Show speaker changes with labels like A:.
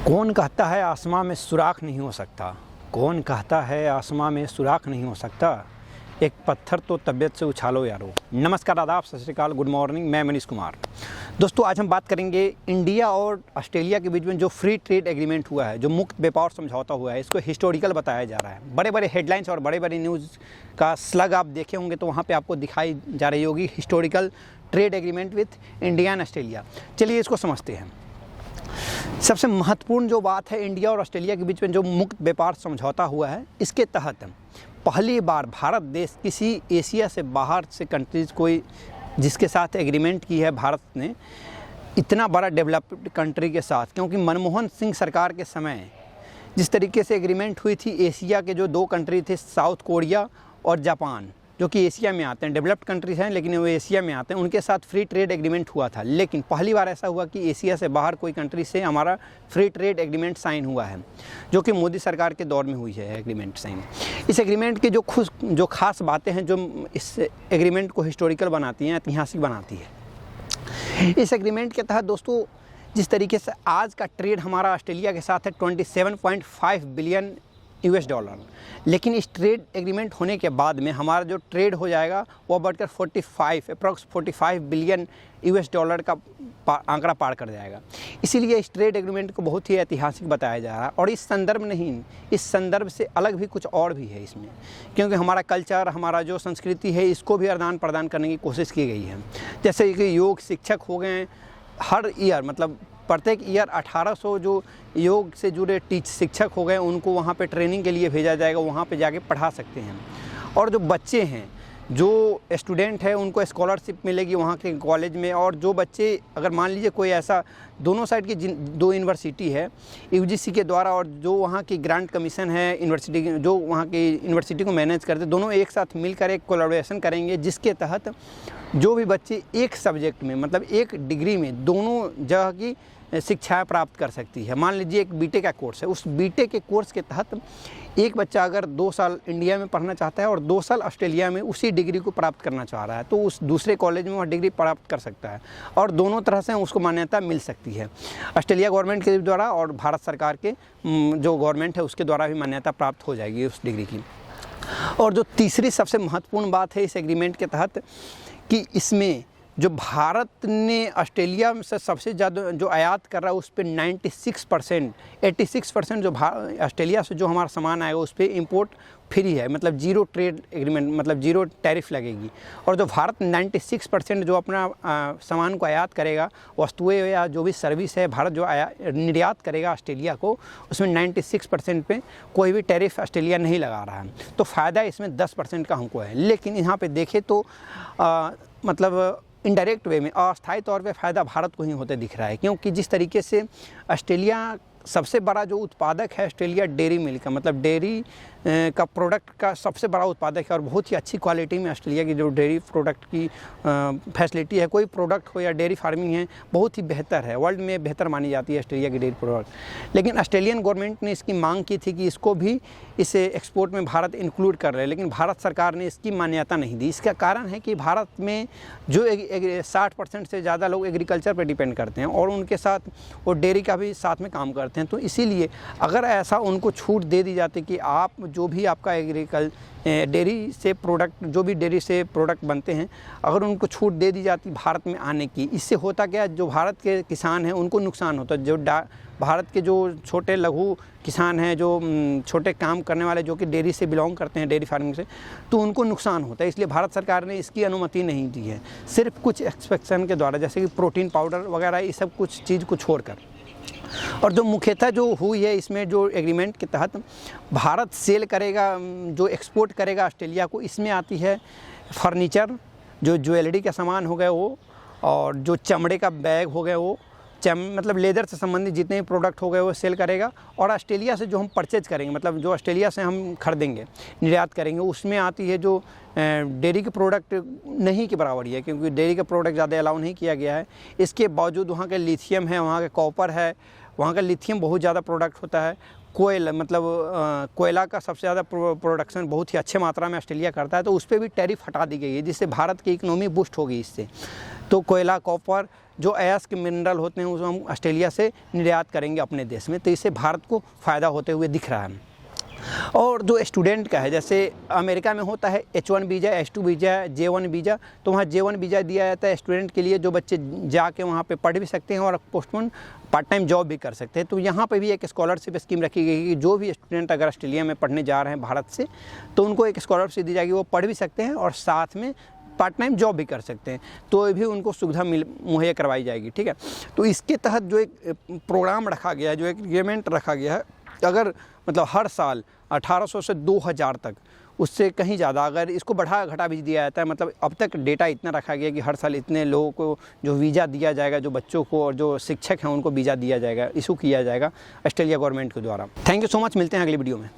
A: कौन कहता है आसमां में सुराख नहीं हो सकता? कौन कहता है आसमां में सुराख नहीं हो सकता? एक पत्थर तो तबीयत से उछालो यारो। नमस्कार, आदाब, सत श्री अकाल, गुड मॉर्निंग। मैं मनीष कुमार। दोस्तों, आज हम बात करेंगे इंडिया और ऑस्ट्रेलिया के बीच में जो फ्री ट्रेड एग्रीमेंट हुआ है, जो मुक्त व्यापार समझौता हुआ है, इसको हिस्टोरिकल बताया जा रहा है। बड़े बड़े हेडलाइंस और बड़े बड़े न्यूज़ का स्लग आप देखे होंगे तो वहाँ पर आपको दिखाई जा रही होगी historical trade agreement with India and Australia. चलिए इसको समझते हैं। सबसे महत्वपूर्ण जो बात है, इंडिया और ऑस्ट्रेलिया के बीच में जो मुक्त व्यापार समझौता हुआ है, इसके तहत पहली बार भारत देश किसी एशिया से बाहर से कंट्रीज़ कोई जिसके साथ एग्रीमेंट की है भारत ने, इतना बड़ा डेवलप्ड कंट्री के साथ। क्योंकि मनमोहन सिंह सरकार के समय जिस तरीके से एग्रीमेंट हुई थी, एशिया के जो दो कंट्री थे, साउथ कोरिया और जापान, जो कि एशिया में आते हैं, डेवलप्ड कंट्रीज हैं लेकिन वो एशिया में आते हैं, उनके साथ फ्री ट्रेड एग्रीमेंट हुआ था। लेकिन पहली बार ऐसा हुआ कि एशिया से बाहर कोई कंट्री से हमारा फ्री ट्रेड एग्रीमेंट साइन हुआ है, जो कि मोदी सरकार के दौर में हुई है एग्रीमेंट साइन। इस एग्रीमेंट की जो खास बातें हैं, जो इस एग्रीमेंट को हिस्टोरिकल बनाती हैं, ऐतिहासिक बनाती है। इस एग्रीमेंट के तहत दोस्तों, जिस तरीके से आज का ट्रेड हमारा ऑस्ट्रेलिया के साथ है 27.5 बिलियन $, लेकिन इस ट्रेड एग्रीमेंट होने के बाद में हमारा जो ट्रेड हो जाएगा वो बढ़कर 45 बिलियन $, का आंकड़ा पार कर जाएगा। इसीलिए इस ट्रेड एग्रीमेंट को बहुत ही ऐतिहासिक बताया जा रहा है। और इस संदर्भ नहीं, इस संदर्भ से अलग भी कुछ और भी है इसमें, क्योंकि हमारा कल्चर, हमारा जो संस्कृति है, इसको भी आदान प्रदान करने की कोशिश की गई है। जैसे कि योग शिक्षक हो गए, हर ईयर मतलब प्रत्येक ईयर 1800 जो योग से जुड़े शिक्षक हो गए, उनको वहाँ पे ट्रेनिंग के लिए भेजा जाएगा, वहाँ पे जाके पढ़ा सकते हैं। और जो बच्चे हैं, जो स्टूडेंट है, उनको स्कॉलरशिप मिलेगी वहाँ के कॉलेज में। और जो बच्चे, अगर मान लीजिए कोई ऐसा, दोनों साइड की दो यूनिवर्सिटी है यूजीसी के द्वारा, और जो वहाँ की ग्रांट कमीशन है यूनिवर्सिटी की, जो वहाँ की यूनिवर्सिटी को मैनेज करते, दोनों एक साथ मिलकर एक कोलैबोरेशन करेंगे, जिसके तहत जो भी बच्चे एक सब्जेक्ट में, मतलब एक डिग्री में, दोनों जगह की शिक्षा प्राप्त कर सकती है। मान लीजिए एक बीटेक का कोर्स है, उस बीटेक के कोर्स के तहत एक बच्चा अगर 2 साल इंडिया में पढ़ना चाहता है और 2 साल ऑस्ट्रेलिया में उसी डिग्री को प्राप्त करना चाह रहा है, तो उस दूसरे कॉलेज में वह डिग्री प्राप्त कर सकता है और दोनों तरह से उसको मान्यता मिल सकती है। ऑस्ट्रेलिया गवर्नमेंट के द्वारा और भारत सरकार के जो गवर्नमेंट है उसके द्वारा भी मान्यता प्राप्त हो जाएगी उस डिग्री की। और जो तीसरी सबसे महत्वपूर्ण बात है इस एग्रीमेंट के तहत, कि इसमें जो भारत ने ऑस्ट्रेलिया से सबसे ज़्यादा जो आयात कर रहा है, उस पर 86% जो ऑस्ट्रेलिया से जो हमारा सामान आएगा उस पर इम्पोर्ट फ्री है, मतलब जीरो ट्रेड एग्रीमेंट, मतलब जीरो टैरिफ लगेगी। और जो भारत 96% जो अपना सामान को आयात करेगा, वस्तुएं या जो भी सर्विस है, भारत जो निर्यात करेगा ऑस्ट्रेलिया को, उसमें 96% पे कोई भी टैरिफ ऑस्ट्रेलिया नहीं लगा रहा है। तो फ़ायदा इसमें 10% का हमको है। लेकिन यहाँ पे देखें तो मतलब इनडायरेक्ट वे में, अस्थायी तौर पे फ़ायदा भारत को ही होते दिख रहा है। क्योंकि जिस तरीके से ऑस्ट्रेलिया सबसे बड़ा जो उत्पादक है, ऑस्ट्रेलिया डेयरी मिल्क का, मतलब डेयरी का प्रोडक्ट का सबसे बड़ा उत्पादक है, और बहुत ही अच्छी क्वालिटी में ऑस्ट्रेलिया की जो डेयरी प्रोडक्ट की फैसिलिटी है, कोई प्रोडक्ट हो या डेयरी फार्मिंग है, बहुत ही बेहतर है, वर्ल्ड में बेहतर मानी जाती है ऑस्ट्रेलिया की डेयरी प्रोडक्ट। लेकिन ऑस्ट्रेलियन गवर्नमेंट ने इसकी मांग की थी कि इसको भी इस एक्सपोर्ट में भारत इंक्लूड कर रहे हैं, लेकिन भारत सरकार ने इसकी मान्यता नहीं दी। इसका कारण है कि भारत में जो 60% से ज़्यादा लोग एग्रीकल्चर पर डिपेंड करते हैं और उनके साथ वो डेयरी का भी साथ में काम करते हैं। तो इसीलिए अगर ऐसा उनको छूट दे दी जाती कि आप जो भी आपका डेयरी से प्रोडक्ट, जो भी डेयरी से प्रोडक्ट बनते हैं, अगर उनको छूट दे दी जाती भारत में आने की, इससे होता क्या, जो भारत के किसान हैं उनको नुकसान होता है। जो भारत के जो छोटे लघु किसान हैं, जो छोटे काम करने वाले, जो कि डेयरी से बिलोंग करते हैं, डेयरी फार्मिंग से, तो उनको नुकसान होता है। इसलिए भारत सरकार ने इसकी अनुमति नहीं दी है, सिर्फ कुछ एक्सपेक्शन के द्वारा, जैसे कि प्रोटीन पाउडर वगैरह, ये सब कुछ चीज़ को छोड़कर। और जो मुख्यतः जो हुई है इसमें, जो एग्रीमेंट के तहत भारत सेल करेगा, जो एक्सपोर्ट करेगा ऑस्ट्रेलिया को, इसमें आती है फर्नीचर, जो ज्वेलरी का सामान हो गए वो, और जो चमड़े का बैग हो गए वो, मतलब लेदर से संबंधित जितने भी प्रोडक्ट हो गए वो सेल करेगा। और ऑस्ट्रेलिया से जो हम परचेज करेंगे, मतलब जो ऑस्ट्रेलिया से हम खरीदेंगे, निर्यात करेंगे, उसमें आती है जो डेयरी के प्रोडक्ट नहीं के बराबर ही है, क्योंकि डेयरी का प्रोडक्ट ज़्यादा अलाउ नहीं किया गया है। इसके बावजूद वहाँ के लिथियम है, वहाँ के कॉपर है, वहाँ का लिथियम बहुत ज़्यादा प्रोडक्ट होता है। कोयला, मतलब कोयला का सबसे ज़्यादा प्रोडक्शन बहुत ही अच्छे मात्रा में ऑस्ट्रेलिया करता है, तो उस पर भी टैरिफ हटा दी गई है, जिससे भारत की इकोनॉमी बूस्ट होगी इससे। तो कोयला, कॉपर, जो अयस्क मिनरल होते हैं उसको हम ऑस्ट्रेलिया से निर्यात करेंगे अपने देश में, तो इससे भारत को फ़ायदा होते हुए दिख रहा है। और जो स्टूडेंट का है, जैसे अमेरिका में होता है H1 visa, H2 visa, J1 visa, तो वहाँ J1 वीज़ा दिया जाता है स्टूडेंट के लिए, जो बच्चे जाके वहाँ पे पढ़ भी सकते हैं और पोस्टपोन पार्ट टाइम जॉब भी कर सकते हैं। तो यहाँ पे भी एक स्कॉलरशिप स्कीम रखी गई है कि जो भी स्टूडेंट अगर ऑस्ट्रेलिया में पढ़ने जा रहे हैं भारत से, तो उनको एक स्कॉलरशिप दी जाएगी, वो पढ़ भी सकते हैं और साथ में पार्ट टाइम जॉब भी कर सकते हैं, तो भी उनको सुविधा मुहैया करवाई जाएगी। ठीक है, तो इसके तहत जो एक प्रोग्राम रखा गया है, जो एक एग्रीमेंट रखा गया है, अगर मतलब हर साल 1800 से 2000 तक, उससे कहीं ज़्यादा अगर इसको बढ़ा घटा भी दिया जाता है, मतलब अब तक डेटा इतना रखा गया कि हर साल इतने लोगों को जो वीज़ा दिया जाएगा, जो बच्चों को और जो शिक्षक हैं उनको वीज़ा दिया जाएगा, इशू किया जाएगा ऑस्ट्रेलिया गवर्नमेंट के द्वारा। थैंक यू सो मच, मिलते हैं अगली वीडियो में।